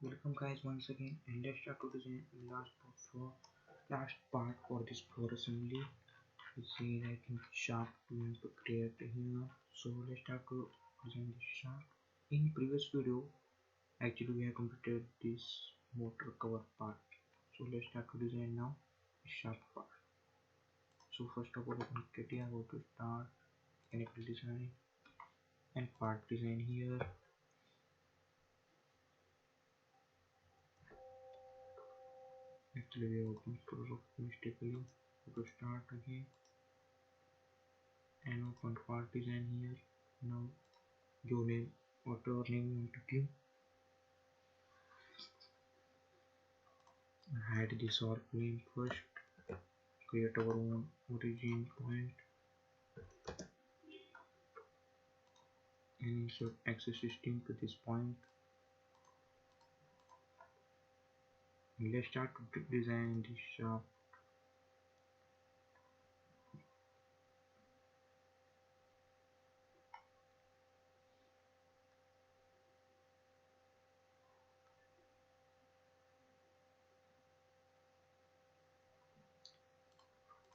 Welcome guys once again, and let's start to design last part for this floor assembly. You see I think shaft we have to create here. So let's start to design this shaft. In previous video actually we have completed this motor cover part. So let's start to design now the shaft part. So first of all open Catia, go to start, mechanical design and part design here. Actually we open mistakenly, go to start again and open part design here. Now your name, whatever name you want to give, hide this org name first, create our own origin point and insert access system to this point. Let's start to design this shaft.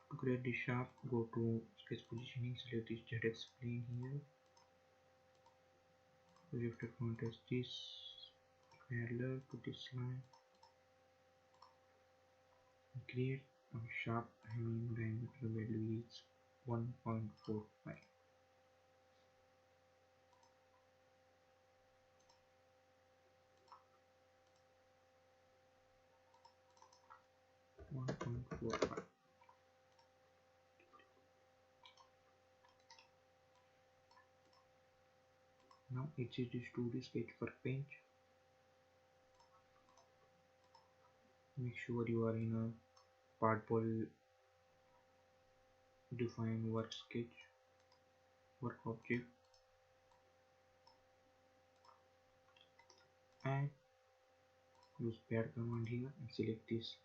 To create the shaft, go to sketch positioning, select this ZX plane here, projected point as this, parallel to this line, create a shaft having diameter value is 1.45. 1.45. Now exit this to the sketch workbench. Make sure you are in a part ball define work sketch, work object, and use pad command here and select this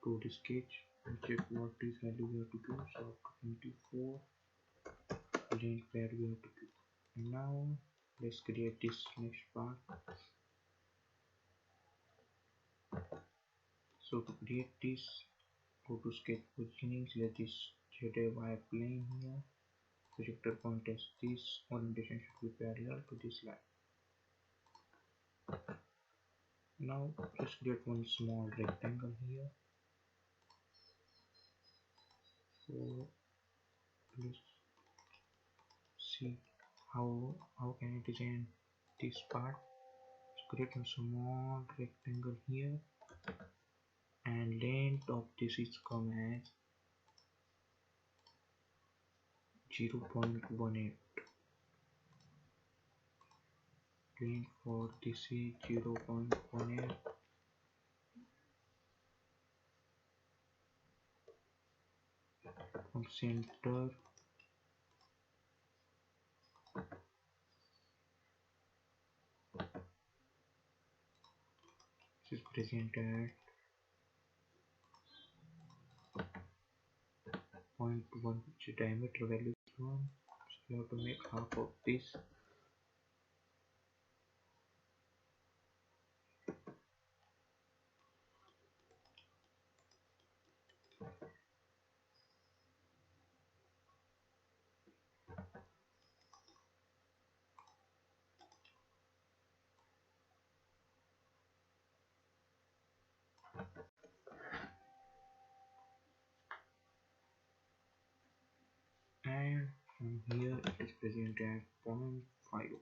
to the sketch and check what is value we have to give. So up to 24 length pad we have to give. And now let's create this next part. So to create this, go to sketch positioning, select this ZY plane here, projector point as this, orientation should be parallel to this line. Now just create one small rectangle here. So let's see how can I design this part. So create a small rectangle here and length of this is come as 0.18. Length for this is 0.18. From center this is present at 0.1, which diameter value is 1. So you have to make half of this. And from here it is present at 0.5.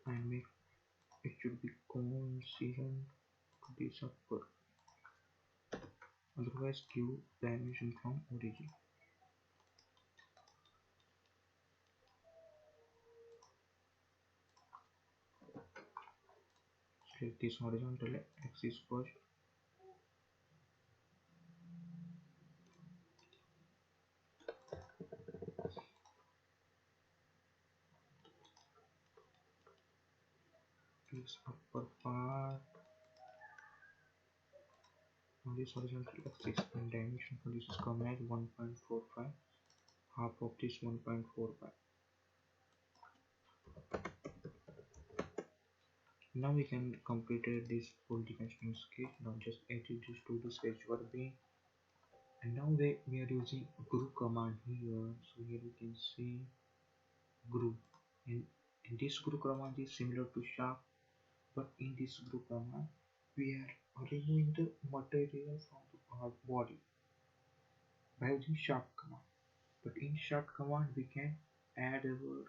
And make it should be coincident to this upper, otherwise give dimension from origin. Select this horizontal axis first. this upper part on this horizontal axis, and dimension for this is come as 1.45, half of this 1.45. Now we can complete this full dimensional sketch. Now just edit this to the sketch workbench, and now we are using group command here. So here we can see group, and this group command is similar to sharp, but in this group command we are removing the material from the part body by using sharp command. But in sharp command we can add our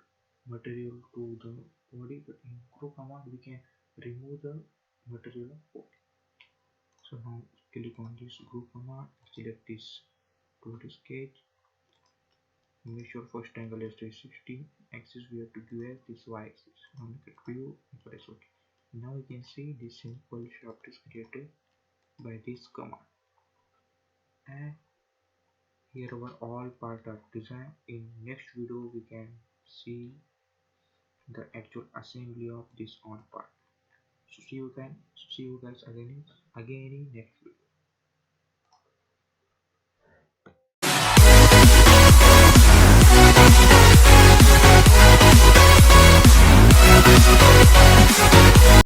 material to the body, but in group command we can remove the material of body. So now click on this group command, select this to the sketch, make sure first angle is 360, axis we have to give as this y axis. Now look at view, press OK. Now you can see this simple shaft is created by this command, and here our all part are designed. In next video we can see the actual assembly of this all part. So see you guys again in next video.